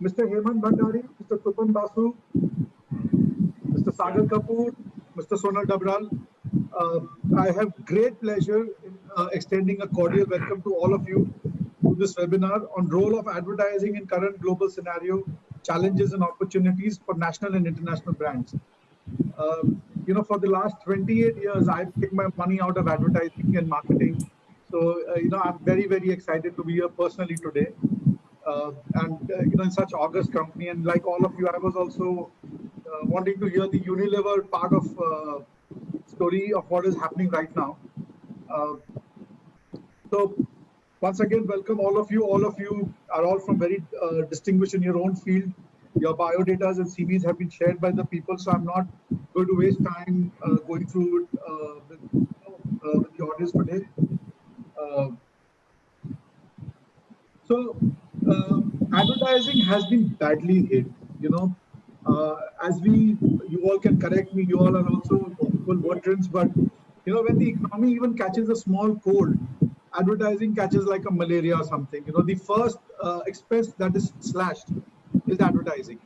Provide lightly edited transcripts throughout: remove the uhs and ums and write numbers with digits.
Mr. Hemant Bhandari, Mr. Tupan Basu, Mr. Sagar Kapoor, Mr. Sonal Dabral. I have great pleasure in extending a cordial welcome to all of you to this webinar on role of advertising in current global scenario, challenges and opportunities for national and international brands. For the last 28 years, I've taken my money out of advertising and marketing. So, I'm very, very excited to be here personally today. In such august company. And like all of you, I was also wanting to hear the Unilever part of story of what is happening right now. So once again, welcome all of you. All of you are all from very distinguished in your own field. Your biodatas and CVs have been shared by the people, so I'm not going to waste time going through it with the audience today. Advertising has been badly hit. As you all can correct me, you all are also equal veterans, but when the economy even catches a small cold, advertising catches like a malaria or something. The first expense that is slashed is advertising,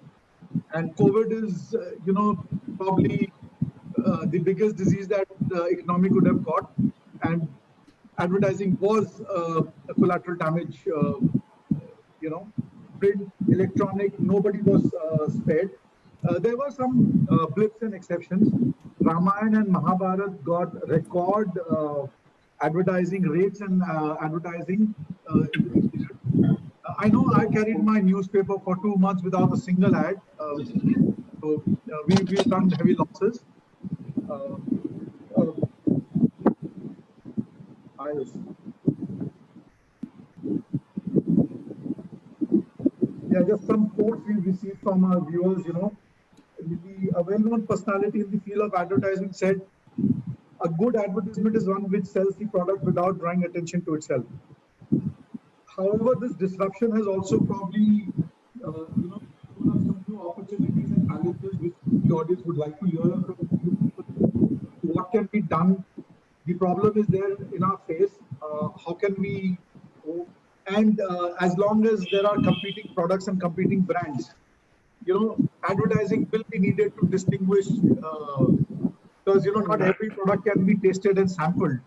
and COVID is probably the biggest disease that the economy could have got, and advertising was a collateral damage. Print, electronic, nobody was spared. There were some blips and exceptions. Ramayana and Mahabharata got record advertising rates and advertising in this period. I know I carried my newspaper for 2 months without a single ad. We've done heavy losses. Just some quotes we received from our viewers. A well-known personality in the field of advertising said, "A good advertisement is one which sells the product without drawing attention to itself." However, this disruption has also probably, opened up some new opportunities and challenges which the audience would like to hear from you people. What can be done? The problem is there in our face. How can we? And as long as there are competing products and competing brands, advertising will be needed to distinguish, because not every product can be tasted and sampled.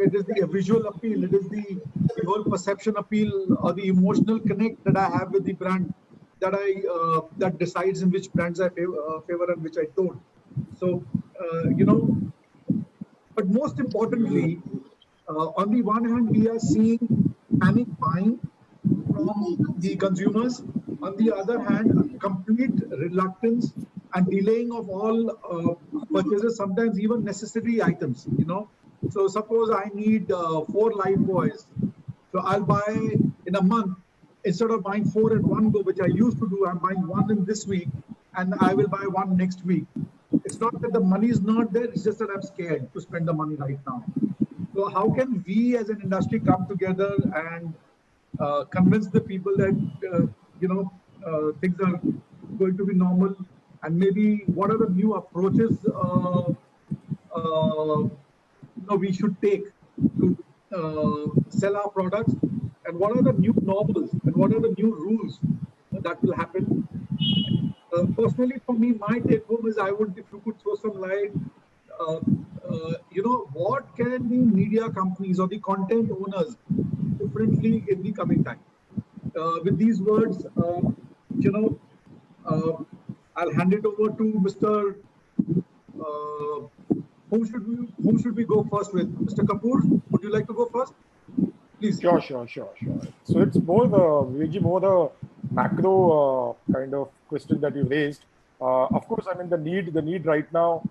It is the visual appeal, it is the whole perception appeal or the emotional connect that I have with the brand that decides in which brands I favor and which I don't. So but most importantly, on the one hand, we are seeing panic buying from the consumers. On the other hand, a complete reluctance and delaying of all purchases, sometimes even necessary items. So suppose I need 4 Lifebuoys, so I'll buy in a month. Instead of buying 4 at one go, which I used to do, I'm buying 1 in this week, and I will buy 1 next week. It's not that the money is not there, it's just that I'm scared to spend the money right now. So how can we as an industry come together and convince the people that, things are going to be normal, and maybe what are the new approaches we should take to sell our products, and what are the new norms and what are the new rules that will happen. Personally, for me, my take home is if you could throw some light, what can the media companies or the content owners differently in the coming time? With these words, I'll hand it over to Mr. Whom should we go first with? Mr. Kapoor, would you like to go first? Please. Sure. So it's more the macro kind of question that you raised. Of course, I mean the need right now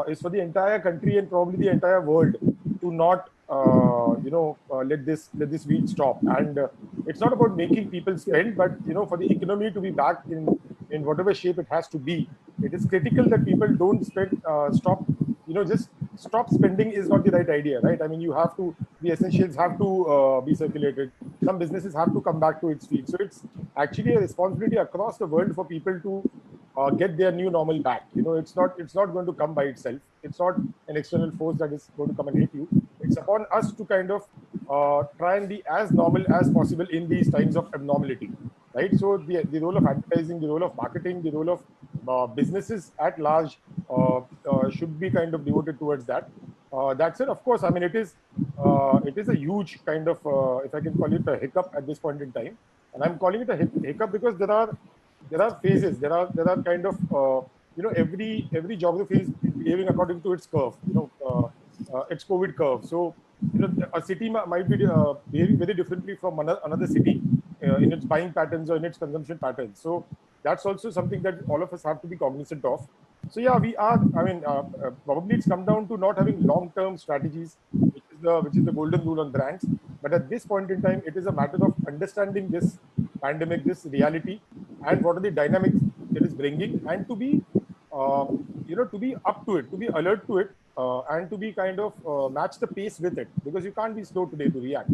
is for the entire country and probably the entire world to not let this weed stop. And it's not about making people spend, but for the economy to be back in whatever shape it has to be. It is critical that people don't just stop spending is not the right idea, right? I mean, the essentials have to be circulated. Some businesses have to come back to its feet. So it's actually a responsibility across the world for people to get their new normal back. It's not going to come by itself. It's not an external force that is going to come and hit you. It's upon us to kind of try and be as normal as possible in these times of abnormality. right? So the role of advertising, the role of marketing, the role of businesses at large should be kind of devoted towards that. That said, of course, I mean, it is a huge kind of, if I can call it a hiccup at this point in time. And I'm calling it a hiccup because there are phases, there are kind of, every geography is behaving according to its curve, its COVID curve. So, a city might be behaving very differently from another city in its buying patterns or in its consumption patterns. So that's also something that all of us have to be cognizant of. So yeah, we are. I mean, probably it's come down to not having long-term strategies, which is the golden rule on brands. But at this point in time, it is a matter of understanding this pandemic, this reality, and what are the dynamics it is bringing, and to be up to it, to be alert to it, and to be kind of match the pace with it, because you can't be slow today to react.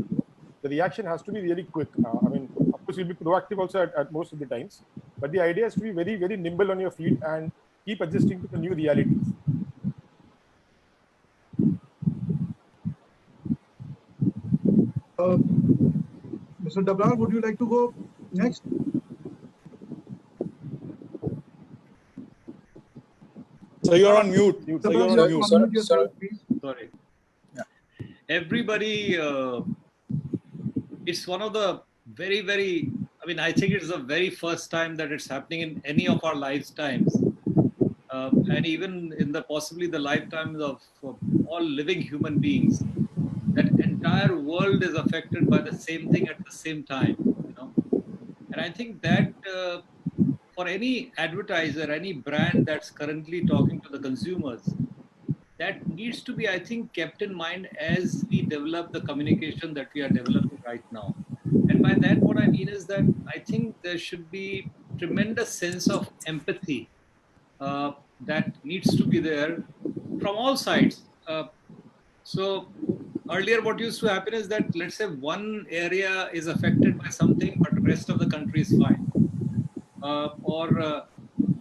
The reaction has to be really quick. I mean, of course, you'll be proactive also at most of the times, but the idea is to be very, very nimble on your feet and keep adjusting to the new realities. Mr. Dabral, would you like to go next? So you're on mute. So you're on mute. Unmute yourself, please. Sorry. Yeah. Everybody, it's one of the very, very, I mean, I think it's the very first time that it's happening in any of our lifetimes. And even in possibly the lifetimes of all living human beings, that entire world is affected by the same thing at the same time, And I think that for any advertiser, any brand that's currently talking to the consumers, that needs to be, I think, kept in mind as we develop the communication that we are developing right now. And by that, what I mean is that I think there should be tremendous sense of empathy that needs to be there from all sides. So earlier, what used to happen is that, let's say, one area is affected by something, but the rest of the country is fine.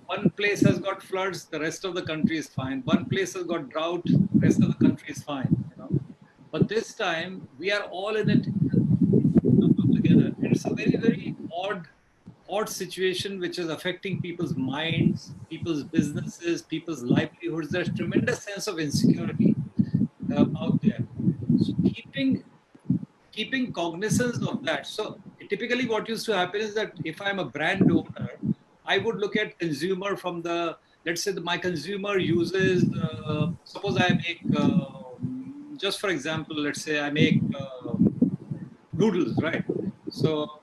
One place has got floods, the rest of the country is fine. One place has got drought, the rest of the country is fine. But this time, we are all in it together. It's a very, very odd situation which is affecting people's minds, people's businesses, people's livelihoods. There's tremendous sense of insecurity out there. So keeping cognizance of that. So typically what used to happen is that if I'm a brand owner, I would look at consumer from let's say my consumer uses, suppose I make, just for example, let's say I make noodles, right? So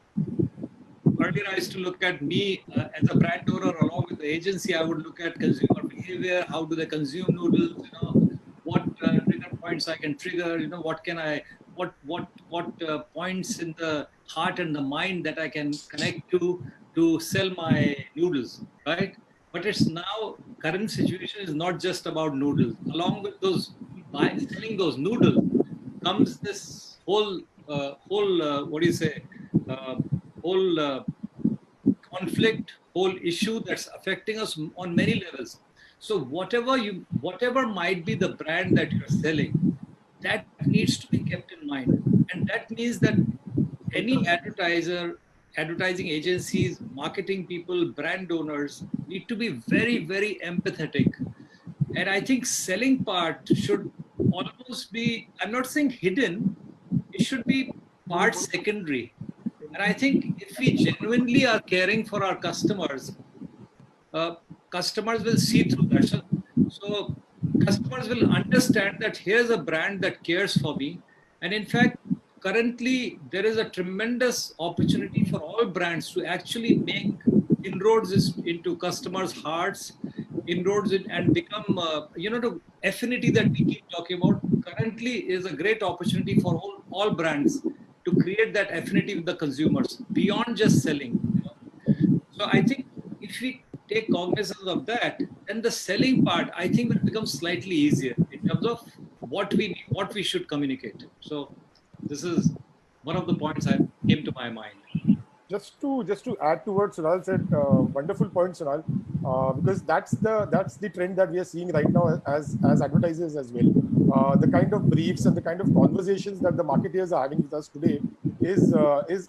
earlier I used to look at me as a brand owner along with the agency. I would look at consumer behavior. How do they consume noodles? What trigger points I can trigger? What can I, what points in the heart and the mind that I can connect to sell my noodles, right? But it's now, current situation is not just about noodles. Along with selling those noodles comes this whole conflict, whole issue that's affecting us on many levels. So whatever might be the brand that you're selling, that needs to be kept in mind. And that means that any advertising agencies, marketing people, brand owners need to be very, very empathetic. And I think selling part should almost be, I'm not saying hidden, it should be part secondary. And I think if we genuinely are caring for our customers, customers will see through that. So customers will understand that here's a brand that cares for me. And in fact, currently there is a tremendous opportunity for all brands to actually make inroads into customers' hearts, inroads and become, the affinity that we keep talking about currently is a great opportunity for all brands to create that affinity with the consumers beyond just selling. So I think if we take cognizance of that, then the selling part, I think, will become slightly easier in terms of what we should communicate. So this is one of the points that came to my mind. Just to add to what Sunal said, wonderful point, Sunal, because that's the trend that we are seeing right now as advertisers as well. The kind of briefs and the kind of conversations that the marketeers are having with us today is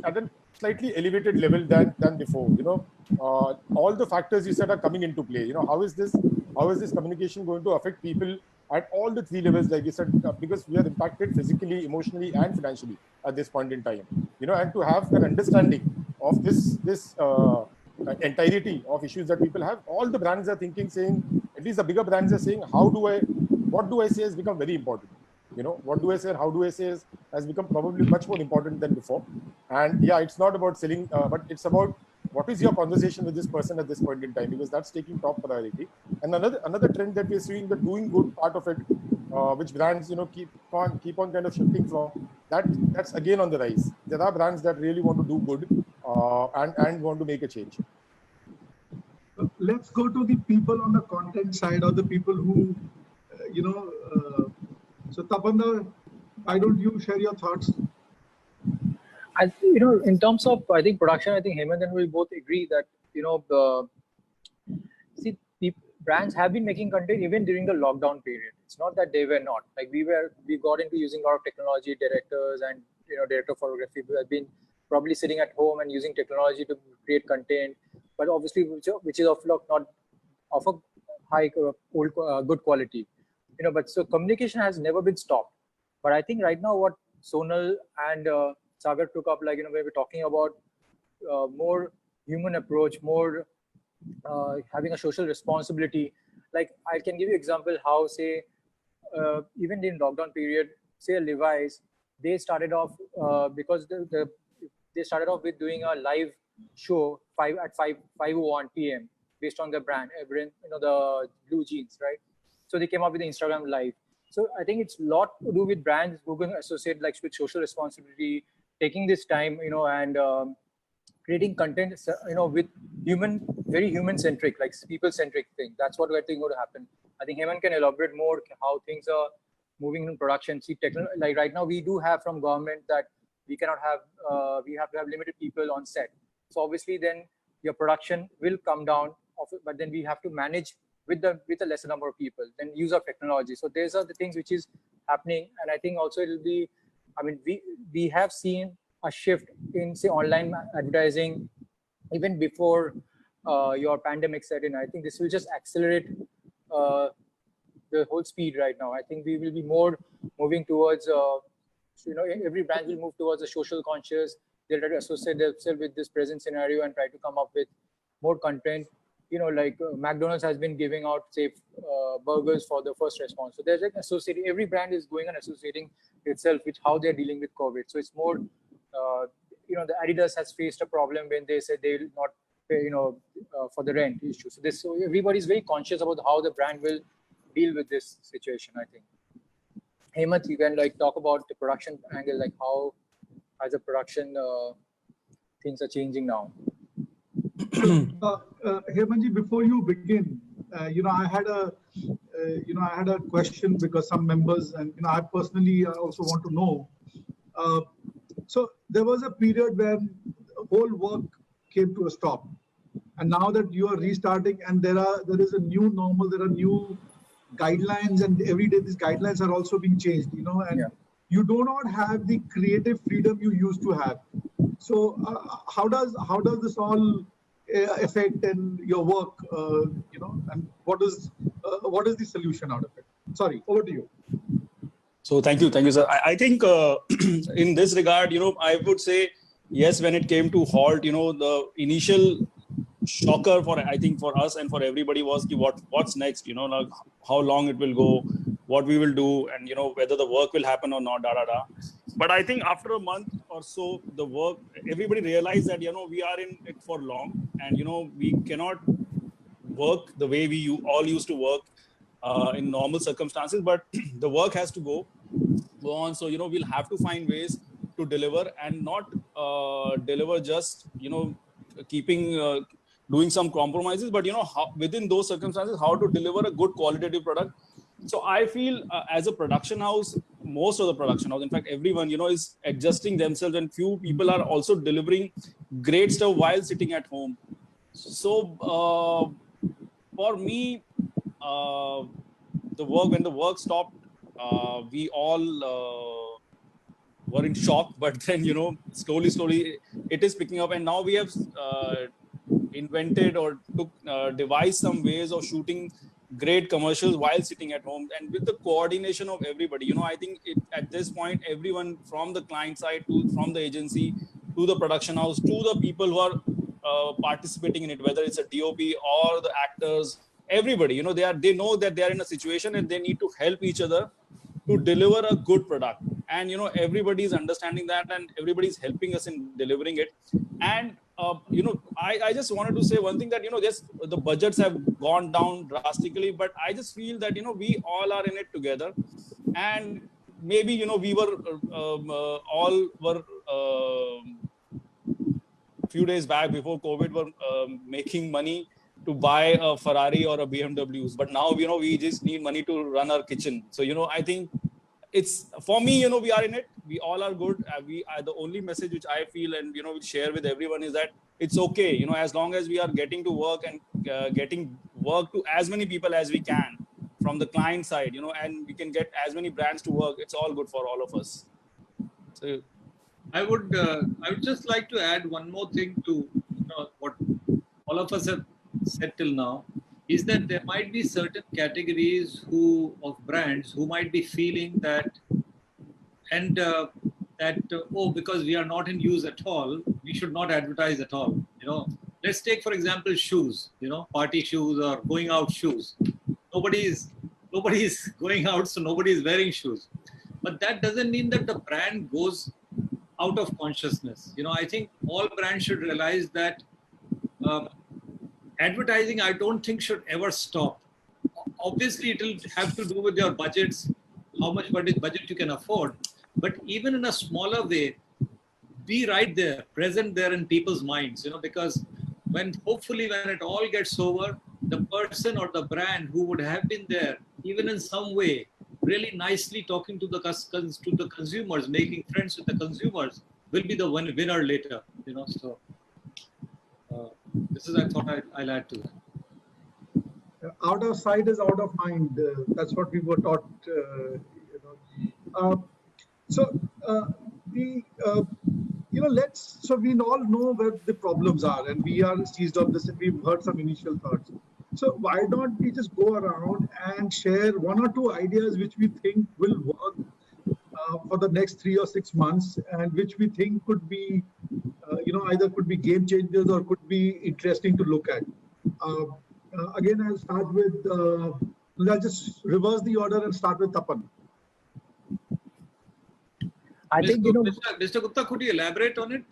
at an slightly elevated level than before. All the factors you said are coming into play. How is this communication going to affect people at all the three levels, like you said, because we are impacted physically, emotionally, and financially at this point in time. And to have an understanding of this entirety of issues that people have, all the brands are thinking, saying, at least the bigger brands are saying, what do I say has become very important. What do I say and how do I say has become probably much more important than before. And yeah, it's not about selling, but it's about what is your conversation with this person at this point in time, because that's taking top priority. And another trend that we're seeing, the doing good part of it, which brands keep on kind of shifting from, that's again on the rise. There are brands that really want to do good and want to make a change. Let's go to the people on the content side, or the people who, so Tapanda, why don't you share your thoughts? In terms of, I think production, I think Hemant and we both agree that, brands have been making content even during the lockdown period. It's not that they were not. Like we got into using a lot of technology, directors and, director of photography who have been probably sitting at home and using technology to create content, but obviously which is not of a high, good quality, but so communication has never been stopped. But I think right now what Sonal and Sagar took up, like, when we're talking about more human approach, more having a social responsibility. Like I can give you example how, say, even in lockdown period, say Levi's, they started off because they started off with doing a live show at 5:01 p.m. based on the brand, the blue jeans, right? So they came up with the Instagram live. So I think it's a lot to do with brands who can associate like with social responsibility, taking this time, and creating content, with very human-centric, like people-centric thing. That's what I think going to happen. I think Hemant can elaborate more how things are moving in production. See, like right now we do have from government that we cannot have, we have to have limited people on set. So obviously then your production will come down, but then we have to manage with a lesser number of people, then use of technology. So these are the things which is happening. And I think also it'll be, we have seen a shift in, say, online advertising even before your pandemic set in. I think this will just accelerate the whole speed right now. I think we will be more moving towards, every brand will move towards a social conscious. They'll try to associate themselves with this present scenario and try to come up with more content. Like McDonald's has been giving out, say, burgers for the first response. So there's like associating, every brand is going and associating itself with how they're dealing with COVID. So it's more, the Adidas has faced a problem when they said they will not pay, for the rent issue. So everybody's very conscious about how the brand will deal with this situation, I think. Hemant, you can like talk about the production angle, like how as a production things are changing now. Hemantji, before you begin, I had a question because some members, and I personally also want to know. So there was a period when whole work came to a stop, and now that you are restarting, and there is a new normal, there are new guidelines, and every day these guidelines are also being changed. And you do not have the creative freedom you used to have. So how does this all affect in your work, and what is the solution out of it? Sorry, over to you. So thank you, sir. I think in this regard, I would say yes. When it came to halt, the initial shocker for us and for everybody was what's next. Like how long it will go, what we will do, and whether the work will happen or not. But I think after a month or so, the work, everybody realized that we are in it for long, and we cannot work the way we all used to work in normal circumstances. But the work has to go on. So we'll have to find ways to deliver, and not deliver just keeping doing some compromises, but how, within those circumstances, how to deliver a good qualitative product. So I feel as a production house, most of the production house, in fact everyone is adjusting themselves, and few people are also delivering great stuff while sitting at home. So for me, when the work stopped, we all were in shock, but then, slowly it is picking up. And now we have invented or devised some ways of shooting great commercials while sitting at home, and with the coordination of everybody. I think at this point, everyone from the client side to from the agency to the production house to the people who are participating in it, whether it's a DOP or the actors, everybody, they know that they are in a situation and they need to help each other to deliver a good product. And everybody is understanding that, and everybody is helping us in delivering it. And I just wanted to say one thing, that just the budgets have gone down drastically, but I just feel that we all are in it together. And maybe we were all were few days back before COVID were making money to buy a Ferrari or a BMWs, but now we just need money to run our kitchen. So I think it's, for me, we are in it, we all are good. The only message which I feel and we share with everyone is that it's okay, as long as we are getting to work and getting work to as many people as we can from the client side, and we can get as many brands to work. It's all good for all of us. So I would just like to add one more thing to what all of us have said till now, is that there might be certain categories of brands who might be feeling that, and because we are not in use at all, we should not advertise at all. Let's take, for example, shoes. Party shoes or going out shoes. Nobody is going out, so nobody is wearing shoes. But that doesn't mean that the brand goes out of consciousness. I think all brands should realize that advertising, I don't think, should ever stop. Obviously, it will have to do with your budgets, how much budget you can afford. But even in a smaller way, be right there, present there in people's minds, because hopefully when it all gets over, the person or the brand who would have been there, even in some way, really nicely talking to the consumers, making friends with the consumers, will be the winner later. So this is, I thought I'll add to that. Out of sight is out of mind. That's what we were taught. So we all know where the problems are, and we are seized on this, and we've heard some initial thoughts. So why don't we just go around and share one or two ideas which we think will work for the next 3 or 6 months, and which we think could be, either could be game changers or could be interesting to look at. Again, I'll start with, I'll just reverse the order and start with Tapan. I think, Mr. Gupta, could you elaborate on it?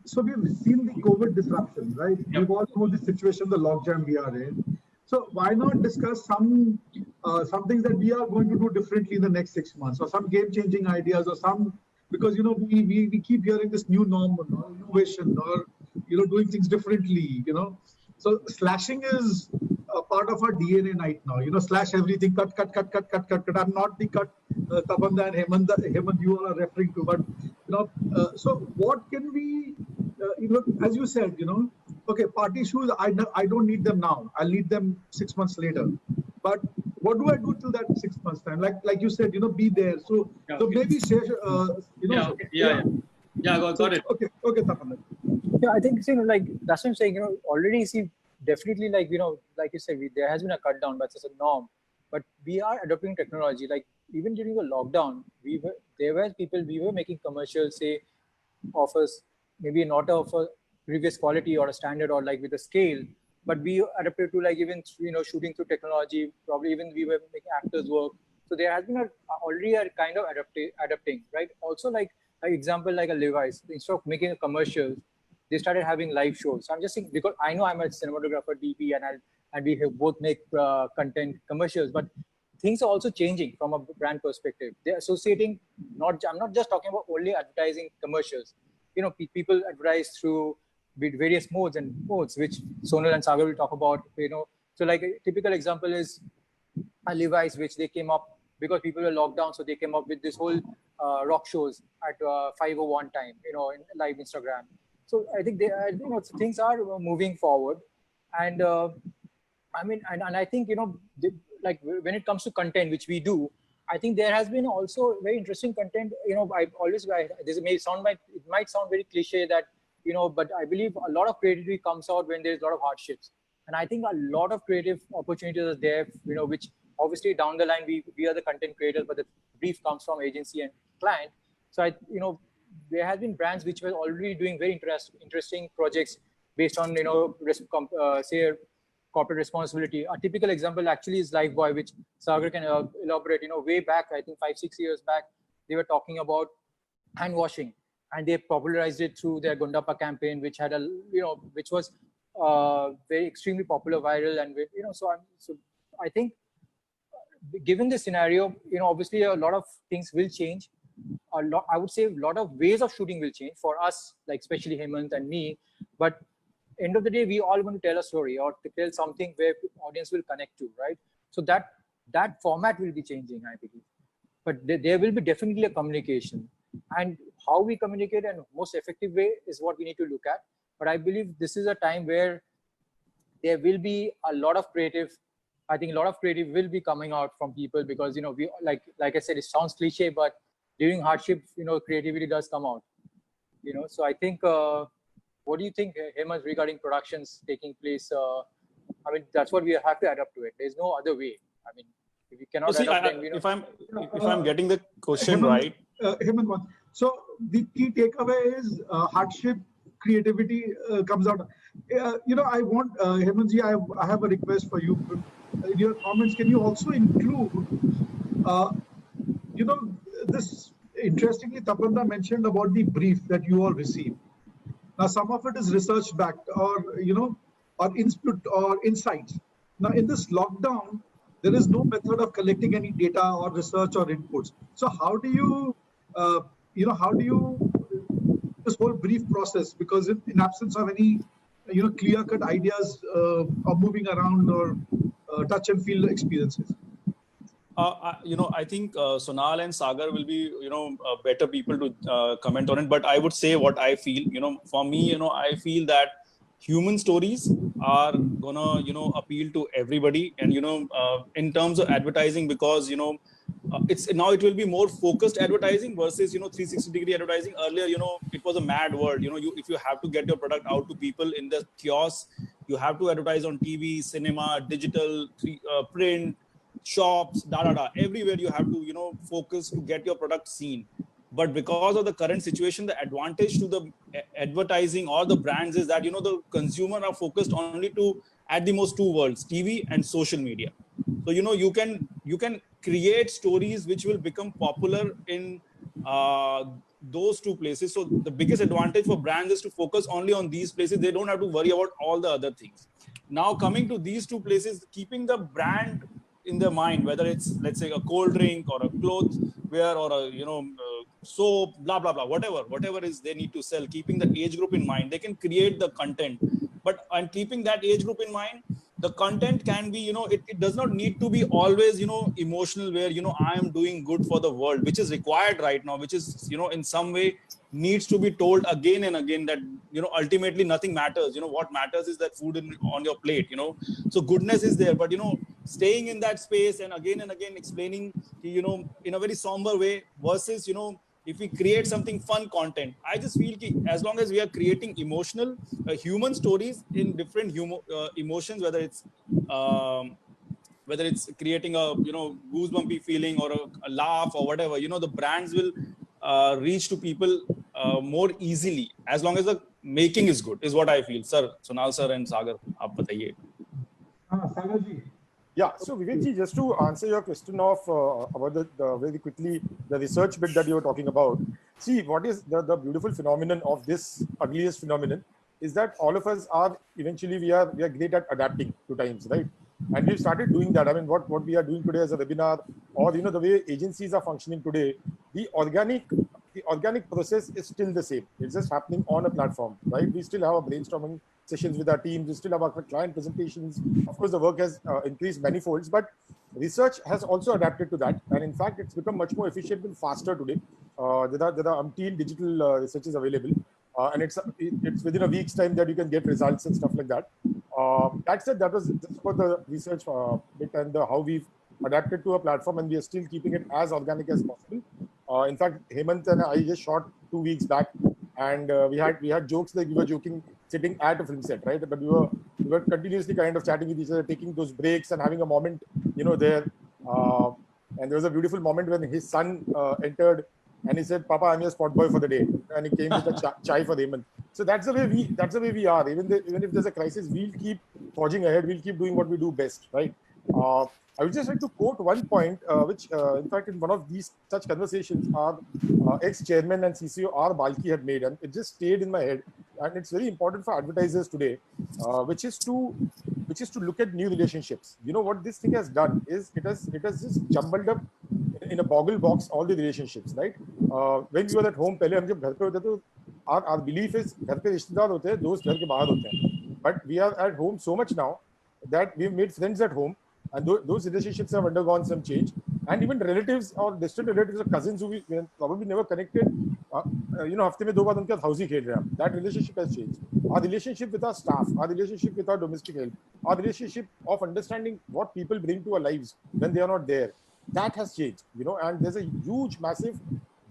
So we've seen the COVID disruption, right? Yep. We've all know the situation, the logjam we are in. So why not discuss some things that we are going to do differently in the next 6 months, or some game-changing ideas, or some, because we keep hearing this new norm, innovation, or doing things differently. So slashing is a part of our DNA right now. Slash everything, cut. I'm not the cut Tabanda and Hemant you all are referring to, but so what can we, as you said, okay, party shoes, I don't need them now. I'll need them 6 months later. But what do I do till that 6 months time? Like you said, be there. So maybe share. Got it. Okay, Tapan. Yeah, I think like that's what I'm saying. Already definitely like you said, there has been a cut down, but it's a norm. But we are adopting technology. Like even during the lockdown, we were making commercials, say, offers maybe not of a previous quality or a standard or like with a scale, but we adapted to like even shooting through technology. Probably even we were making actors work. So there has been already a kind of adapting, right? Also like an example like a Levi's, instead of making a commercial, they started having live shows. So I'm just saying, because I know I'm a cinematographer, DP, and we have both make content commercials, but things are also changing from a brand perspective. They're associating, I'm not just talking about only advertising commercials. People advertise through various modes, which Sonal and Sagar will talk about. So like a typical example is a Levi's, which they came up because people were locked down, so they came up with this whole rock shows at 5:01 time, in live Instagram. So I think things are moving forward, and I think like when it comes to content, which we do, I think there has been also very interesting content. This it might sound very cliche that, but I believe a lot of creativity comes out when there's a lot of hardships. And I think a lot of creative opportunities are there, which obviously down the line, we are the content creators, but the brief comes from agency and client. So there has been brands which were already doing very interesting projects based on, say, corporate responsibility. A typical example actually is Lifebuoy, which Sagar can elaborate. Way back, I think 5-6 years back, they were talking about hand washing, and they popularized it through their Gundappa campaign, which had which was very extremely popular, viral, and so I think, given this scenario, obviously a lot of things will change. I would say a lot of ways of shooting will change for us, like especially Hemant and me, but end of the day, we all want to tell a story or to tell something where audience will connect to, right? So that format will be changing, I believe. But there will be definitely a communication, and how we communicate and most effective way is what we need to look at. But I believe this is a time where there will be a lot of creative. I think a lot of creative will be coming out from people because we like I said, it sounds cliche, but during hardship, creativity does come out. So I think. What do you think, Hemant, regarding productions taking place? I mean, that's what we have to adapt to it. There's no other way. I mean, if we cannot adapt, then if I'm getting the question right, Hemant, so the key takeaway is hardship, creativity comes out. I want Hemantji, I have a request for you. In your comments, can you also include, this interestingly, Tapanna mentioned about the brief that you all received. Now, some of it is research backed or, or input or insights. Now, in this lockdown, there is no method of collecting any data or research or inputs. So how do you, this whole brief process, because in absence of any, clear-cut ideas of moving around or touch and feel experiences? I think Sonal and Sagar will be, better people to comment on it. But I would say what I feel, for me, I feel that human stories are gonna, appeal to everybody. And, in terms of advertising, because, it will be more focused advertising versus, 360-degree advertising. Earlier, it was a mad world. If you have to get your product out to people in the kiosks, you have to advertise on TV, cinema, digital, print, shops, everywhere you have to focus to get your product seen. But because of the current situation, the advantage to the advertising or the brands is that the consumer are focused only to at the most two worlds, TV and social media. So you can create stories which will become popular in those two places. So the biggest advantage for brands is to focus only on these places. They don't have to worry about all the other things. Now coming to these two places, keeping the brand in their mind, whether it's, let's say, a cold drink or a clothes wear or a soap, blah blah blah, whatever is they need to sell, keeping the age group in mind, they can create the content. But and keeping that age group in mind, the content can be, it does not need to be always, emotional, where, I am doing good for the world, which is required right now, which is, in some way needs to be told again and again that, ultimately nothing matters. What matters is that food on your plate, so goodness is there. But, staying in that space and again explaining, in a very somber way versus, if we create something fun content, I just feel as long as we are creating emotional, human stories in different emotions, whether it's creating a goosebumpy feeling or a laugh or whatever, the brands will reach to people more easily as long as the making is good, is what I feel. Sir, Sonal sir and Sagar, aap bataiye. Sagar ji. Yeah, so Vivekji, just to answer your question of about the very quickly, the research bit that you were talking about. See, what is the beautiful phenomenon of this ugliest phenomenon is that all of us are eventually we are great at adapting to times, right? And we've started doing that. I mean, what we are doing today as a webinar, or the way agencies are functioning today, the organic process is still the same. It's just happening on a platform, right? We still have a brainstorming sessions with our teams. We still have our client presentations. Of course, the work has increased manifolds, but research has also adapted to that. And in fact, it's become much more efficient and faster today. There are umpteen digital researches available. And it's within a week's time that you can get results and stuff like that. That said, that was just for the research bit and how we've adapted to a platform, and we are still keeping it as organic as possible. In fact, Hemant and I just shot 2 weeks back, and we had jokes like we were joking sitting at a film set, right? But we were continuously kind of chatting with each other, taking those breaks and having a moment, there. And there was a beautiful moment when his son entered, and he said, "Papa, I'm your spot boy for the day," and he came with a chai for Hemant. So that's the way we are. Even if there's a crisis, we'll keep forging ahead. We'll keep doing what we do best, right? I would just like to quote one point, which, in fact, in one of these such conversations, our ex-chairman and CCO R. Balki had made, and it just stayed in my head. And it's very important for advertisers today, which is to look at new relationships. You know what this thing has done is it has just jumbled up in a boggle box all the relationships, right? When we were at home, पहले हम जब घर पे होते तो our belief is घर पे रिश्तेदार होते हैं, दोस्त घर के बाहर होते हैं. But we are at home so much now that we've made friends at home, and those relationships have undergone some change. And even relatives or distant relatives or cousins who we probably never connected, हफ्ते में 2 बार उनके साथ housey खेल रहे हैं. That relationship has changed. Our relationship with our staff, our relationship with our domestic help, our relationship of understanding what people bring to our lives when they are not there, that has changed. And there's a huge, massive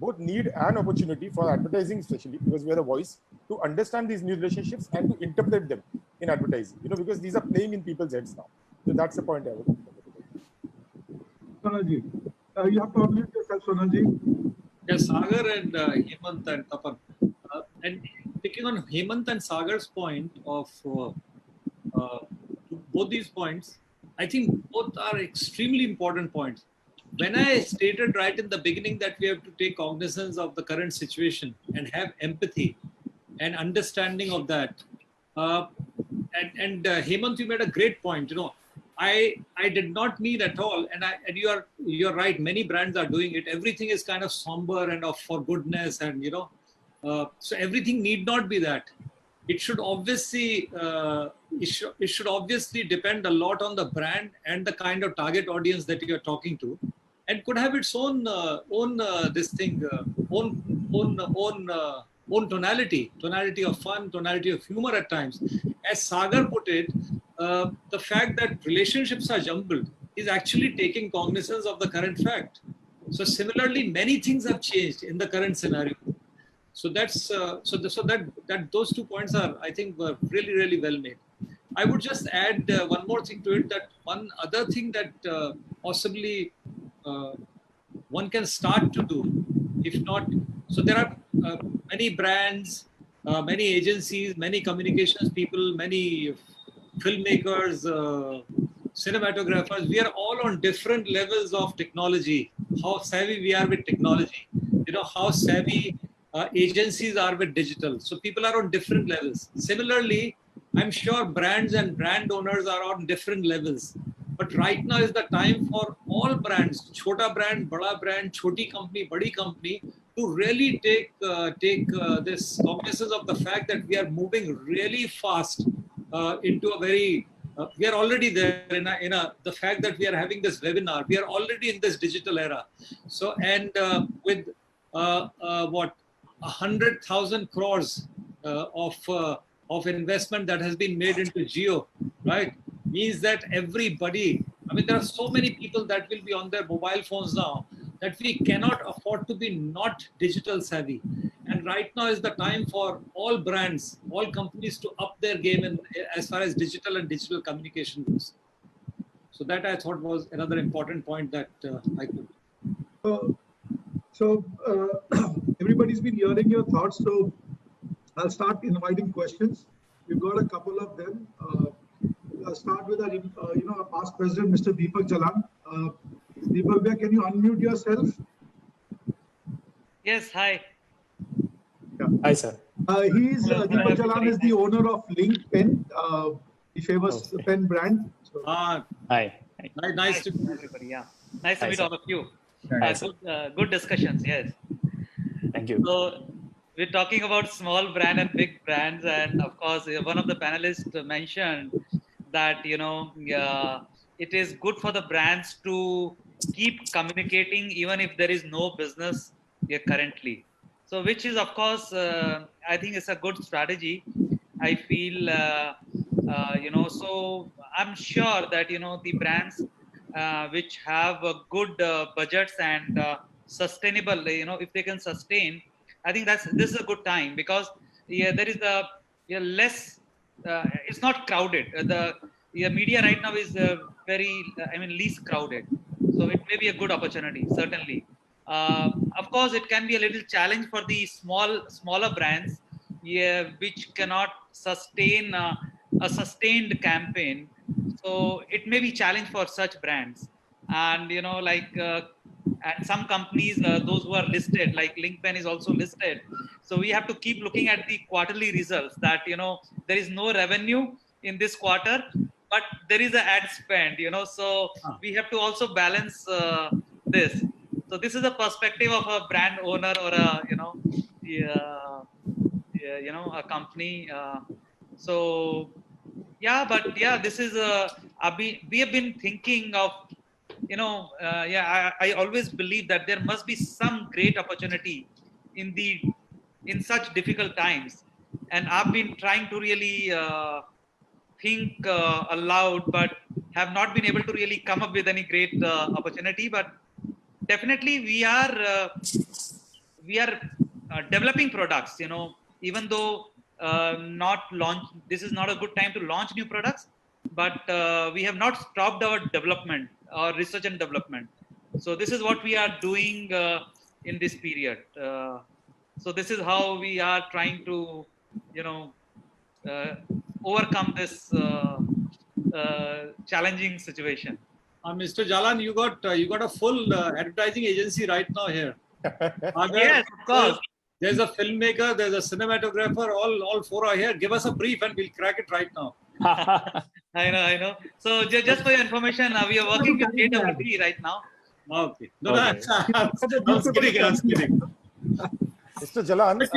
both need and opportunity for advertising, especially because we are a voice, to understand these new relationships and to interpret them in advertising. Because these are playing in people's heads now. So that's the point I would make. Sonalji, you have to unmute yourself, Sonalji. Yes, Sagar and Hemant and Tapan. And picking on Hemant and Sagar's point of both these points, I think both are extremely important points. When I stated right in the beginning that we have to take cognizance of the current situation and have empathy and understanding of that, and Hemant, you made a great point. I did not mean at all, and you're right. Many brands are doing it. Everything is kind of somber and of for goodness, and so everything need not be that. It should obviously depend a lot on the brand and the kind of target audience that you are talking to, and could have its own tonality of fun, tonality of humor at times. As Sagar put it, the fact that relationships are jumbled is actually taking cognizance of the current fact. So similarly, many things have changed in the current scenario. So that's those 2 points are, I think, were really, really well made. I would just add one more thing to it, that one other thing that possibly one can start to do, if not, so there are many brands, many agencies, many communications people, many filmmakers, cinematographers. We are all on different levels of technology, how savvy we are with technology, how savvy agencies are with digital. So people are on different levels. Similarly, I'm sure brands and brand owners are on different levels. But right now is the time for all brands, chota brand, bada brand, choti company, badi company, to really take this cognizance of the fact that we are moving really fast into a very, we are already there the fact that we are having this webinar, we are already in this digital era. So, and with 100,000 crores of investment that has been made into Jio, right? Means that everybody, there are so many people that will be on their mobile phones now that we cannot afford to be not digital savvy. And right now is the time for all brands, all companies to up their game as far as digital and digital communication goes. So that I thought was another important point that I could. So everybody's been hearing your thoughts. So I'll start inviting questions. We've got a couple of them. I'll start with our, past president, Mr. Deepak Jalan. Deepak, can you unmute yourself? Yes, hi. Yeah. Hi, sir. Deepak Jalan is the owner of Link Pen, the famous pen brand. So, Hi. Nice to meet everybody. Yeah, nice to Hi, meet sir. all of you. Nice, Good discussions. Yes. Thank you. So we're talking about small brand and big brands, and of course, one of the panelists mentioned that it is good for the brands to keep communicating even if there is no business here currently. So, which is of course, I think it's a good strategy. I feel, so I'm sure that the brands which have good budgets and sustainable, if they can sustain, I think this is a good time, because there is a less, it's not crowded. The media right now is very, least crowded. So it may be a good opportunity, certainly. Of course, it can be a little challenge for the smaller brands, which cannot sustain a sustained campaign. So it may be challenge for such brands, and and some companies, those who are listed, like LinkedIn is also listed. So we have to keep looking at the quarterly results. That there is no revenue in this quarter, but there is an ad spend. So we have to also balance this. So this is a perspective of a brand owner, or a a company. So yeah, but yeah, this is we have been thinking of, I always believe that there must be some great opportunity in such difficult times, and I've been trying to really think aloud, but have not been able to really come up with any great opportunity. But definitely we are developing products, even though not launch, this is not a good time to launch new products, but we have not stopped our development or research and development. So this is what we are doing in this period. So this is how we are trying to overcome this challenging situation. Mr. Jalan, you got a full advertising agency right now here. Yes, of course. There's a filmmaker, there's a cinematographer, all four are here. Give us a brief and we'll crack it right now. I know. So just for your information, we are working with AWT right now. Okay. No, I was kidding. Mr. Jalan. But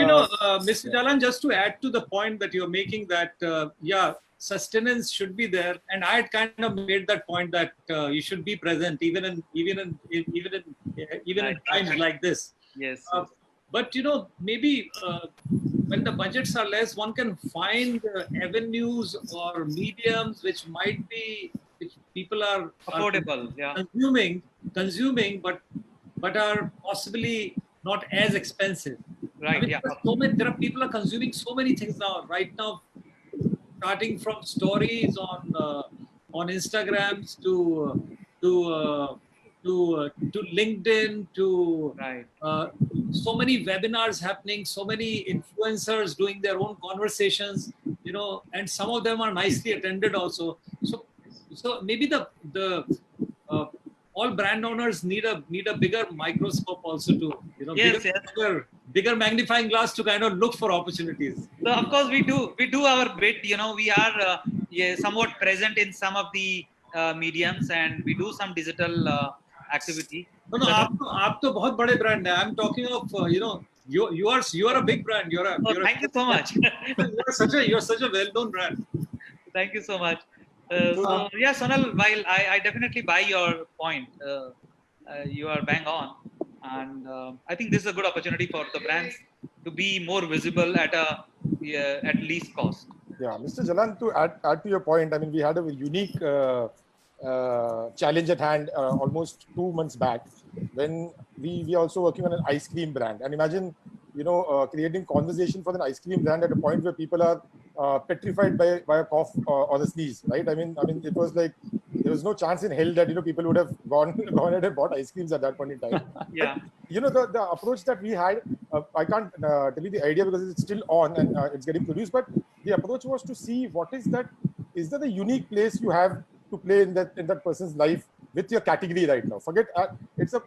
Mr. Jalan, just to add to the point that you're making, that sustenance should be there, and I had kind of made that point that you should be present even in times like this. Yes. But maybe when the budgets are less, one can find avenues or mediums which people are affordable, consuming, but are possibly not as expensive. Right. People are consuming so many things right now, starting from stories on Instagrams to LinkedIn, to so many webinars happening, so many influencers doing their own conversations, and some of them are nicely attended also. So maybe the all brand owners need a bigger microscope also to bigger magnifying glass to kind of look for opportunities. So of course we do our bit. We are somewhat present in some of the mediums, and we do some digital activity. No, आप तो बहुत बड़े brand हैं. I'm talking of you are a big brand. Thank you so much. you're such a well-known brand. Thank you so much. So yeah, Sonal, while I definitely buy your point, you are bang on, and I think this is a good opportunity for the brands to be more visible at least cost. Yeah, Mr. Jalan, to add to your point, I mean, we had a unique challenge at hand almost 2 months back, when we also working on an ice cream brand. And imagine, creating conversation for an ice cream brand at a point where people are petrified by a cough or a sneeze, right? I mean, it was like there was no chance in hell that people would have gone ahead and bought ice creams at that point in time. Yeah. But, the approach that we had, I can't tell you the idea because it's still on and it's getting produced. But the approach was to see is there a unique place you have to play in that person's life with your category right now. Forget it's a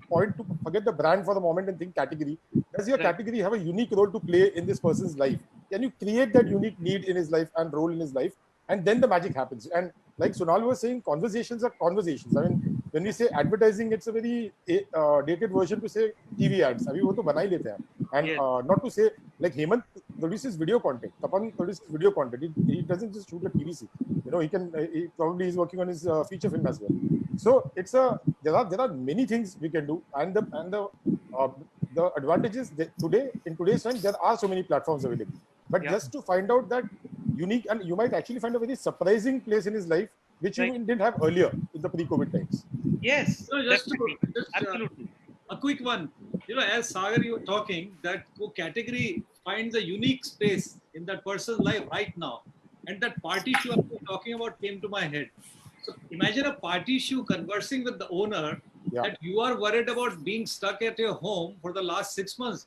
point to forget the brand for the moment and think category. Does your category have a unique role to play in this person's life? Can you create that unique need in his life and role in his life? And then the magic happens. And like Sonal was saying, conversations are conversations. I mean, when we say advertising, it's a very dated version to say TV ads. I mean, वो तो बना ही लेते हैं. And not to say like Hemant produces video content. Tapan produces video content. He doesn't just shoot a TV scene. He probably is working on his feature film as well. So there are many things we can do, and the advantages in today's time, there are so many platforms available. But just to find out that unique, and you might actually find a very surprising place in his life which Right. you didn't have earlier in the pre-COVID times. Yes, No, just definitely. just Absolutely. a quick one. As Sagar, you were talking, that category finds a unique space in that person's life right now. And that party shoe I was talking about came to my head. So imagine a party shoe conversing with the owner Yeah. that you are worried about being stuck at your home for the last 6 months.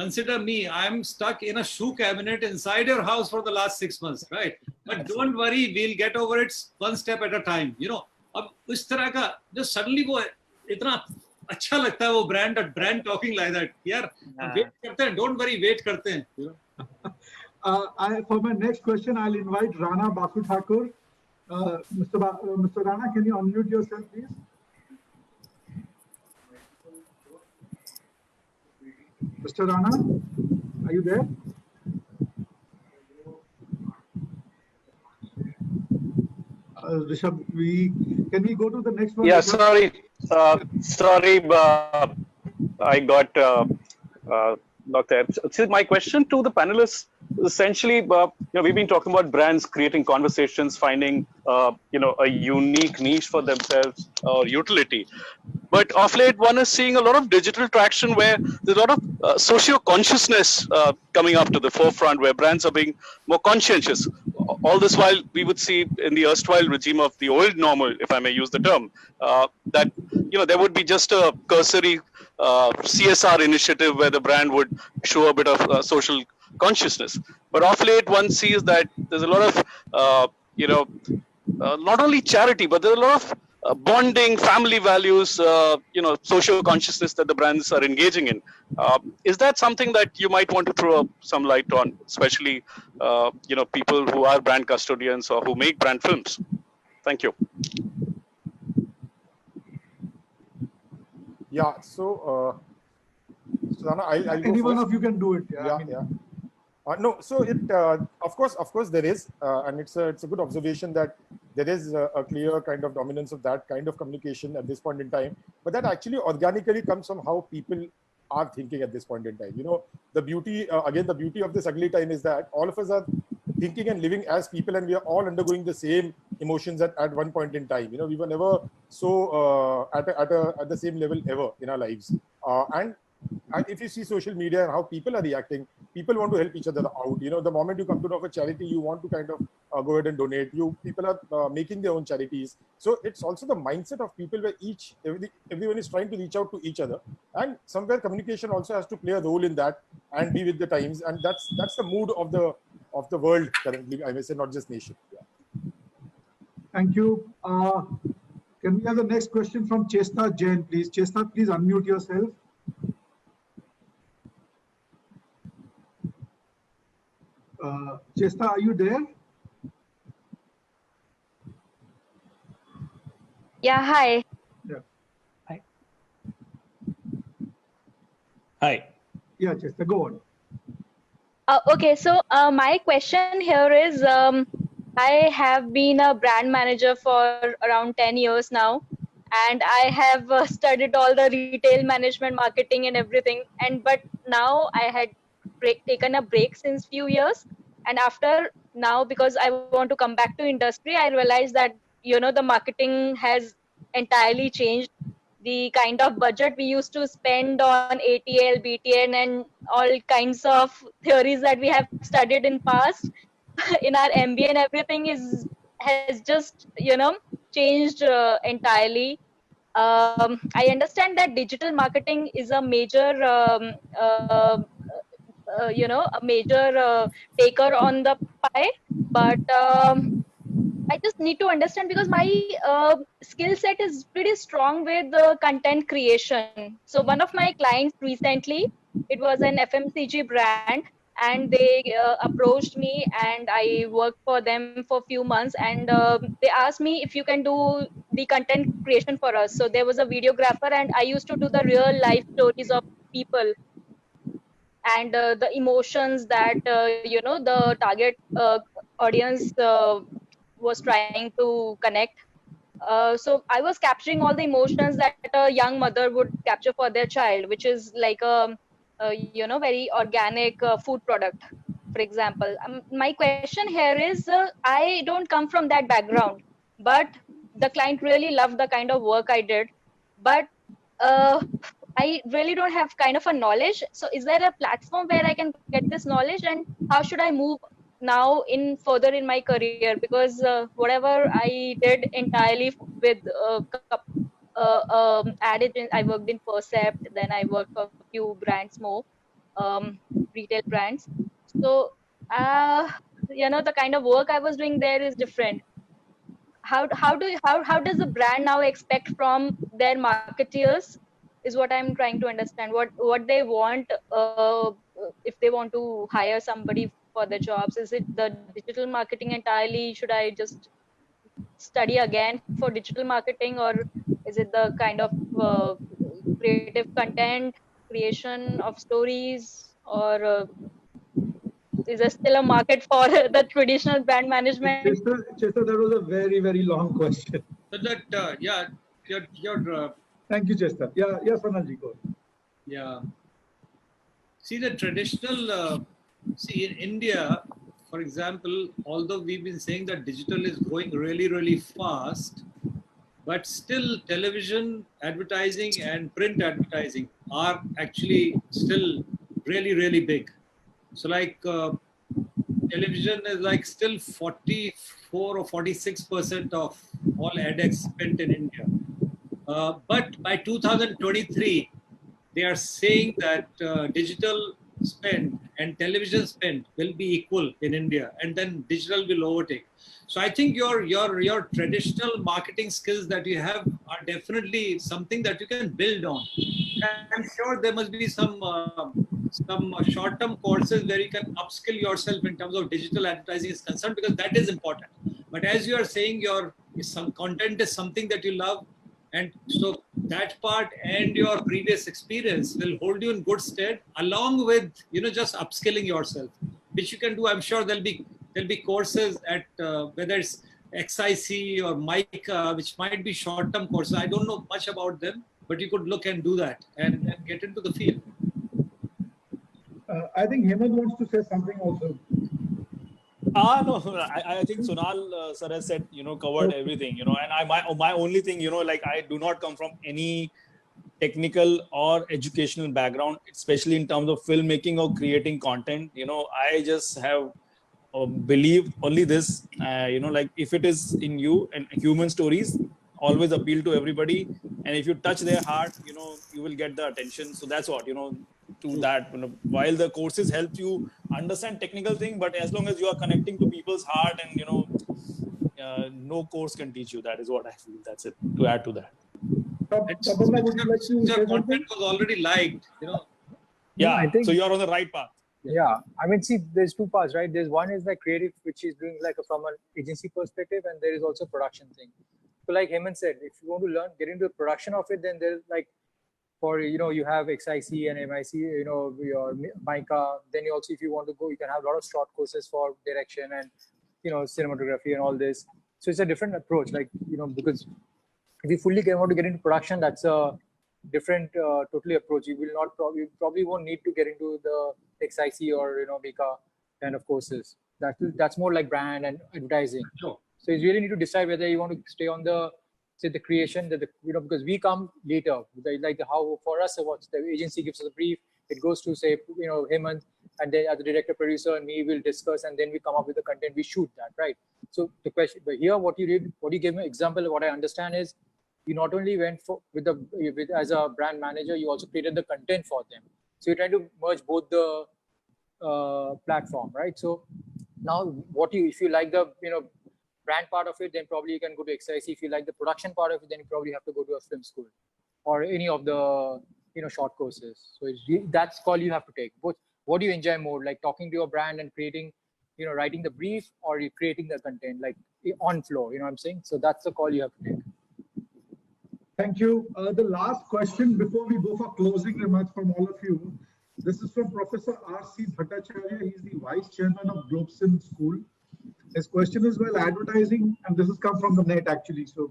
Consider me, I'm stuck in a shoe cabinet inside your house for the last 6 months, right? But don't worry, we'll get over it one step at a time. अब इस तरह का जो suddenly वो इतना अच्छा लगता है वो brand talking like that. यार वेट करते हैं, don't worry, वेट करते हैं. For my next question, I'll invite Rana Basu Thakur. Mr. Rana, can you unmute yourself, please? Mr. Rana, are you there? Rishabh, can we go to the next one? Yeah, sorry. I got knocked out. So my question to the panelists is essentially, we've been talking about brands creating conversations, finding, a unique niche for themselves or utility. But of late, one is seeing a lot of digital traction where there's a lot of socio-consciousness coming up to the forefront, where brands are being more conscientious. All this while, we would see in the erstwhile regime of the old normal, if I may use the term, that there would be just a cursory CSR initiative where the brand would show a bit of social consciousness. But of late, one sees that there's a lot of, not only charity, but there's a lot of bonding, family values, social consciousness that the brands are engaging in. Is that something that you might want to throw some light on, especially, people who are brand custodians or who make brand films? Thank you. Yeah. So, Rana, I'll go Any one first. of you can do it. Yeah. No, so it of course there is, and it's a good observation that there is a clear kind of dominance of that kind of communication at this point in time. But that actually organically comes from how people are thinking at this point in time. The beauty the beauty of this ugly time is that all of us are thinking and living as people, and we are all undergoing the same emotions at one point in time. We were never so at the same level ever in our lives, and if you see social media and how people are reacting, people want to help each other out. The moment you come to know of a charity, you want to kind of go ahead and donate. People are making their own charities. So it's also the mindset of people where everyone is trying to reach out to each other, and somewhere communication also has to play a role in that and be with the times. And that's the mood of the world currently. I may say, not just nation. Yeah. Thank you. Can we have the next question from Chesta Jain, please? Chesta, please unmute yourself. Chesta, are you there? Yeah, hi. Yeah. Hi. Yeah, Chesta, go on. Okay, so my question here is, I have been a brand manager for around 10 years now, and I have studied all the retail management, marketing and everything. But now I had taken a break since few years. And after now, because I want to come back to industry, I realized that, the marketing has entirely changed. The kind of budget we used to spend on ATL, BTN and all kinds of theories that we have studied in past in our MBA and everything has just, changed entirely. I understand that digital marketing is a major, a major taker on the pie, but I just need to understand, because my skill set is pretty strong with content creation. So one of my clients recently, it was an FMCG brand, and they approached me, and I worked for them for a few months, and they asked me if you can do the content creation for us. So there was a videographer, and I used to do the real life stories of people and the emotions that the target audience was trying to connect. So I was capturing all the emotions that a young mother would capture for their child, which is like a very organic food product, for example. My question here is, I don't come from that background. but the client really loved the kind of work I did. But I really don't have kind of a knowledge. So is there a platform where I can get this knowledge, and how should I move now in further in my career? Because whatever I did entirely with ad agent, I worked in Percept, then I worked for a few brands more, retail brands. So the kind of work I was doing there is different. How does the brand now expect from their marketeers is what I'm trying to understand. What they want, if they want to hire somebody for the jobs. Is it the digital marketing entirely? Should I just study again for digital marketing, or is it the kind of creative content creation of stories, or is there still a market for the traditional brand management? Chester, that was a very, very long question. So that, your Thank you, Chester. Yeah, Sonalji, go ahead. Yeah. See, the traditional, in India, for example, although we've been saying that digital is growing really, really fast, but still television advertising and print advertising are actually still really, really big. So like television is like still 44 or 46% of all ad spent in India. But by 2023, they are saying that digital spend and television spend will be equal in India, and then digital will overtake. So I think your traditional marketing skills that you have are definitely something that you can build on. I'm sure there must be some short-term courses where you can upskill yourself in terms of digital advertising is concerned, because that is important. But as you are saying, some content is something that you love, and so that part and your previous experience will hold you in good stead, along with just upskilling yourself, which you can do. I'm sure there'll be courses at whether it's XIC or MICA, which might be short-term courses. I don't know much about them, but you could look and do that and get into the field. I think Hemant wants to say something also. No, I think Sonal sir has said, covered everything, and my only thing, like I do not come from any technical or educational background, especially in terms of filmmaking or creating content. I just have believed only this, like if it is in you, and human stories always appeal to everybody, and if you touch their heart, you will get the attention. So that's what, to that, while the courses help you understand technical thing, but as long as you are connecting to people's heart, and no course can teach you. That is what I feel. That's it, to add to that. Tapanna, would you like to say Your something? content was already liked, Yeah, I think- so you're on the right path. Yeah, I mean, see, there's two parts, right? There's one is like creative, which is doing like from an agency perspective, and there is also production thing. So like Hemant said, if you want to get into the production of it, then there's like, for, you have XIC and MIC, your MICA. Then you also, if you want to go, you can have a lot of short courses for direction and, cinematography and all this. So it's a different approach, like, because if you fully want to get into production, that's a different totally approach. You probably won't need to get into the XIC or MICA kind of courses. That's more like brand and advertising. Sure. So you really need to decide whether you want to stay on the creation, because we come later. Like how for us, what the agency gives us a brief, it goes to say Hemant, and then as the director, producer, and me will discuss, and then we come up with the content. We shoot that, right? So the question, but here, what you gave me example of what I understand is, you not only went as a brand manager, you also created the content for them. So you're trying to merge both the platform, right? So now, if you like the brand part of it, then probably you can go to XIC. If you like the production part of it, then you probably have to go to a film school or any of the short courses. So that's call you have to take. Both. What do you enjoy more, like talking to your brand and creating, writing the brief, or you creating the content like on floor? You know what I'm saying? So that's the call you have to take. Thank you. The last question before we go for closing remarks from all of you. This is from Professor R.C. Bhattacharya. He's the Vice Chairman of Globsin School. His question is, well, advertising, and this has come from the net actually. So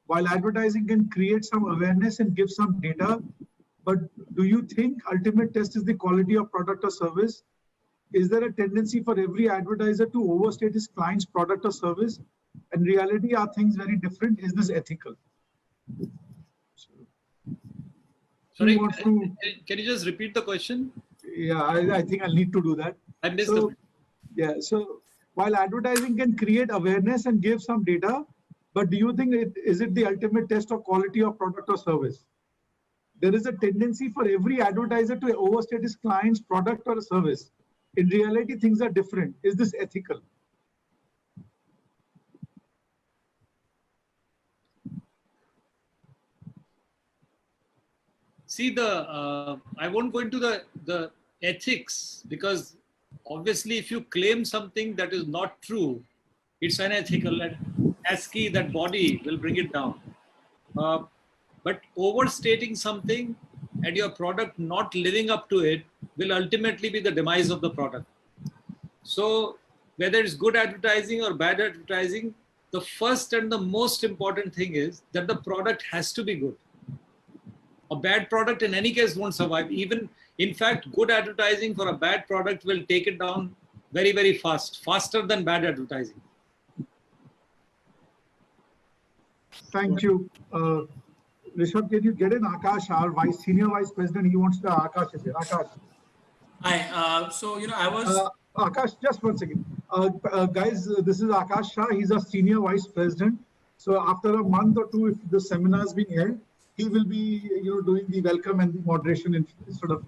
while advertising can create some awareness and give some data, but do you think ultimate test is the quality of product or service? Is there a tendency for every advertiser to overstate his client's product or service In reality, are things very different? Is this ethical? Sorry, Who wants to? can you just repeat the question? Yeah, I think I'll need to do that. I missed So, the. yeah, so while advertising can create awareness and give some data, but do you think is it the ultimate test of quality of product or service? There is a tendency for every advertiser to overstate his client's product or service. In reality, things are different. Is this ethical? See, I won't go into the ethics, because obviously if you claim something that is not true, it's unethical, and ASCII, that body, will bring it down. But overstating something and your product not living up to it will ultimately be the demise of the product. So whether it's good advertising or bad advertising, the first and the most important thing is that the product has to be good. A bad product in any case won't survive. Even, in fact, good advertising for a bad product will take it down very, very fast, faster than bad advertising. Thank you. Rishabh, can you get in Akash, our senior vice president? He wants to. Akash is here. Akash. Hi. So, I was. Akash, just 1 second. Guys, this is Akash Shah. He's a senior vice president. So after a month or two, if the seminar is being held, he will be, doing the welcome and the moderation instead of.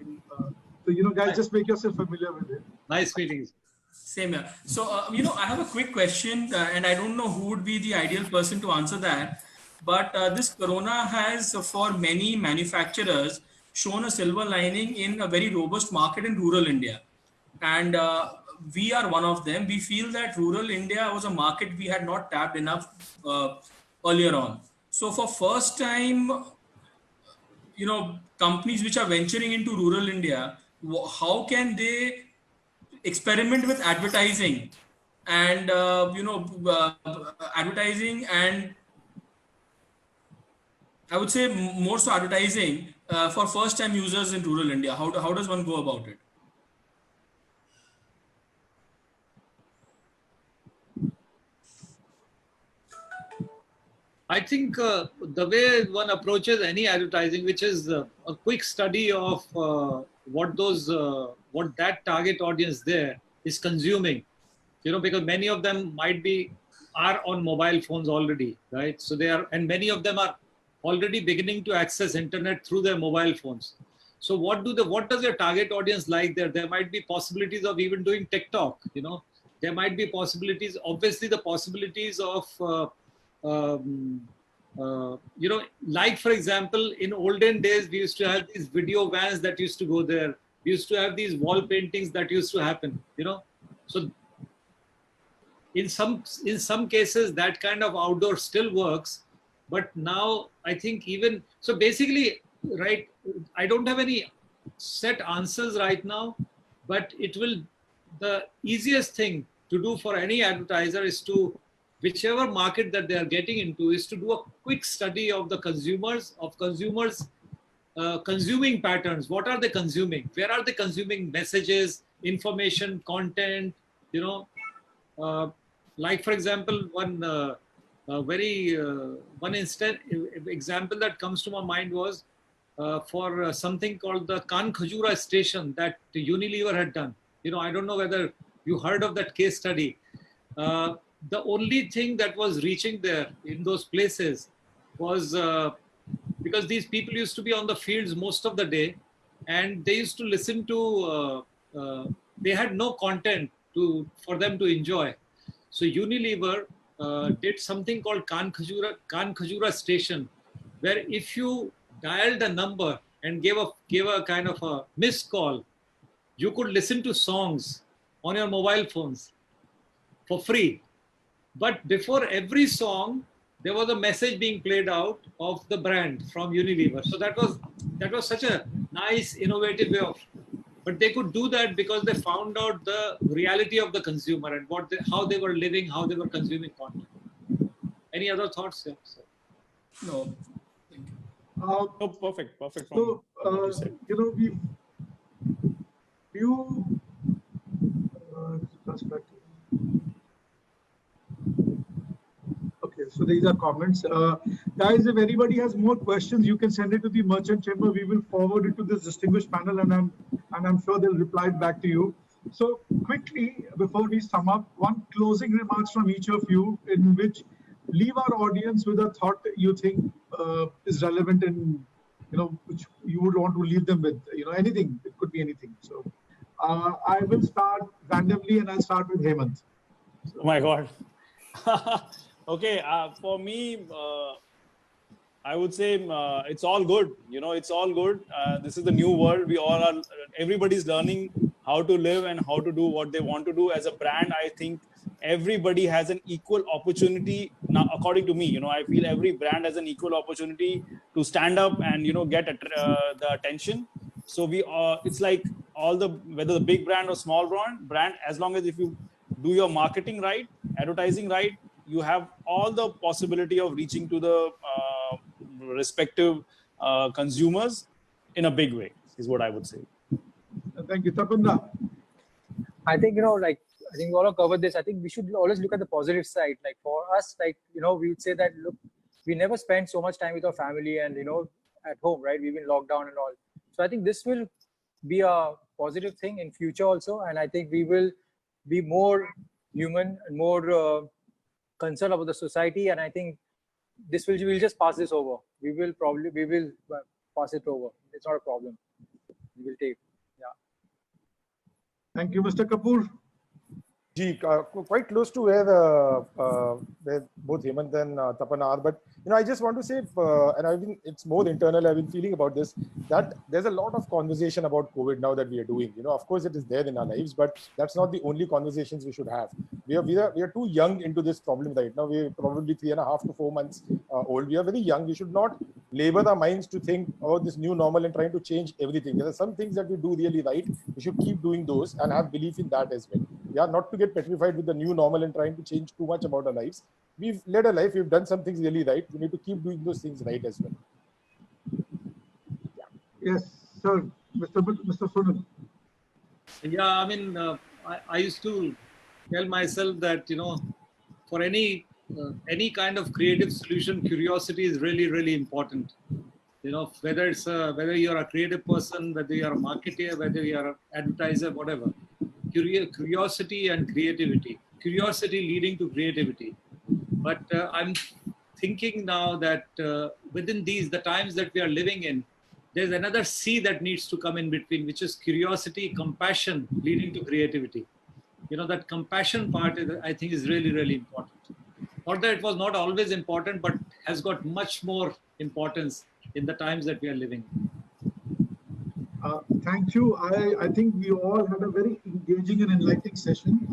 So, guys, just make yourself familiar with it. Nice meeting you. Same here. So, I have a quick question, and I don't know who would be the ideal person to answer that. But this corona has, for many manufacturers, shown a silver lining in a very robust market in rural India. And we are one of them. We feel that rural India was a market we had not tapped enough earlier on. So for first time, companies which are venturing into rural India, how can they experiment with advertising and, advertising and I would say more so advertising for first time users in rural India? How does one go about it? I think the way one approaches any advertising, which is a quick study of what that target audience there is consuming, because many of them are on mobile phones already, right? So and many of them are already beginning to access internet through their mobile phones. So what does your target audience like there? There might be possibilities of even doing TikTok, there might be possibilities, obviously the possibilities of like for example, in olden days, we used to have these video vans that used to go there. We used to have these wall paintings that used to happen, So in some cases, that kind of outdoor still works. But now I think so basically, right, I don't have any set answers right now, but the easiest thing to do for any advertiser is to, whichever market that they are getting into, is to do a quick study of the consumers consuming patterns. What are they consuming? Where are they consuming messages, information, content? Like for example, one example that comes to my mind was for something called the Kan Khajura station that Unilever had done. I don't know whether you heard of that case study. The only thing that was reaching there in those places was because these people used to be on the fields most of the day, and they used to listen to, they had no content for them to enjoy. So Unilever did something called Kan Khajura station, where if you dialed a number and gave a kind of a missed call, you could listen to songs on your mobile phones for free. But before every song, there was a message being played out of the brand from Unilever. So that was such a nice, innovative way of. But they could do that because they found out the reality of the consumer and how they were living, how they were consuming content. Any other thoughts? Yeah, so. No. Oh, perfect. So, we perspective. Okay, so these are comments. Guys, if anybody has more questions, you can send it to the Merchant Chamber. We will forward it to this distinguished panel, and I'm sure they'll reply it back to you. So quickly, before we sum up, one closing remarks from each of you, in which leave our audience with a thought you think is relevant, and which you would want to leave them with. Anything. It could be anything. So I will start randomly, and I'll start with Hemant. Oh my God. Okay, for me, I would say it's all good. It's all good. This is the new world. We all are. Everybody's learning how to live and how to do what they want to do. As a brand, I think everybody has an equal opportunity. Now, according to me, I feel every brand has an equal opportunity to stand up and get the attention. So it's like whether the big brand or small brand, as long as if you do your marketing right, advertising right, you have all the possibility of reaching to the respective consumers in a big way, is what I would say. Thank you. Tapanda. I think, I think we all have covered this. I think we should always look at the positive side. Like for us, we would say that, look, we never spend so much time with our family and, at home, right? We've been locked down and all. So I think this will be a positive thing in future also. And I think we will be more human and more concerned about the society. And I think we'll just pass this over. We will pass it over. It's not a problem. We will take. Thank you, Mr. Kapoor. Quite close to where both Hemant and Tapan are, but I just want to say, and it's more internal. I've been feeling about this, that there's a lot of conversation about COVID now that we are doing. Of course, it is there in our lives, but that's not the only conversations we should have. We are too young into this problem right now. We're probably 3.5 to 4 months old. We are very young. We should not labor our minds to think about this new normal and trying to change everything. There are some things that we do really right. We should keep doing those and have belief in that as well. Yeah, not to get petrified with the new normal and trying to change too much about our lives. We've led a life. We've done some things really right. We need to keep doing those things right as well. Yes, sir. Mr. Sunil. Yeah, I mean, I used to tell myself that, for any kind of creative solution, curiosity is really, really important. Whether you're a creative person, whether you're a marketer, whether you're an advertiser, whatever. Curiosity and creativity. Curiosity leading to creativity. But I'm thinking now that within the times that we are living in, there's another C that needs to come in between, which is curiosity, compassion leading to creativity. That compassion part, I think, is really, really important. Not that it was not always important, but has got much more importance in the times that we are living in. Thank you. I think we all had a very engaging and enlightening session.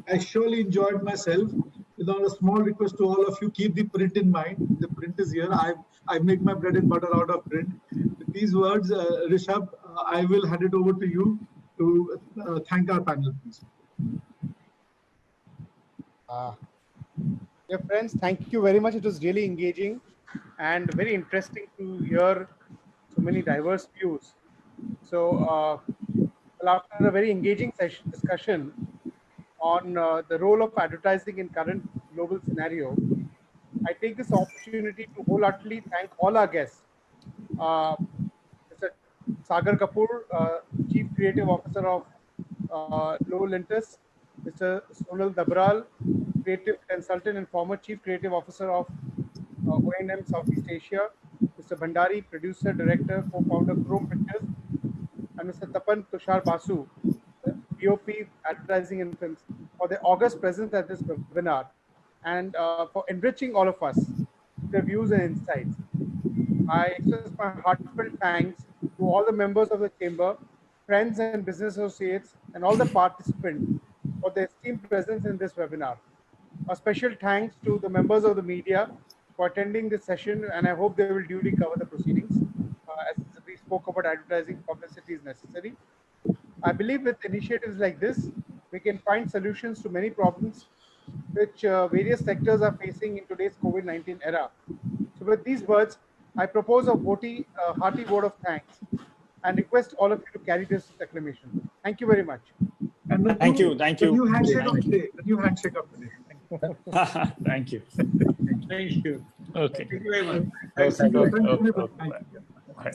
I surely enjoyed myself. Without a small request to all of you, keep the print in mind. The print is here. I make my bread and butter out of print. With these words, Rishabh, I will hand it over to you to thank our panel, please. Dear friends, thank you very much. It was really engaging and very interesting to hear so many diverse views. So, after a very engaging discussion on the role of advertising in current global scenario, I take this opportunity to wholeheartedly thank all our guests. Mr. Sagar Kapoor, Chief Creative Officer of Low Lintus, Mr. Sonal Dabral, Creative Consultant and former Chief Creative Officer of O&M Southeast Asia, Mr. Bhandari, Producer, Director, Co-founder Chrome Pictures, and Mr. Tapan Tushar Basu, DOP Advertising and Films, for their august presence at this webinar and for enriching all of us with their views and insights. I express my heartfelt thanks to all the members of the Chamber, friends and business associates, and all the participants for their esteemed presence in this webinar. A special thanks to the members of the media for attending this session, and I hope they will duly cover the proceedings. As we spoke about advertising, publicity is necessary. I believe with initiatives like this, we can find solutions to many problems which various sectors are facing in today's COVID-19 era. So with these words, I propose a hearty vote of thanks and request all of you to carry this acclamation. Thank you very much. Thank you. The new handshake of today. Thank you. Thank you. Okay. Thank you very much. Thank you. Okay. Thank you. Okay. Thank you. Bye.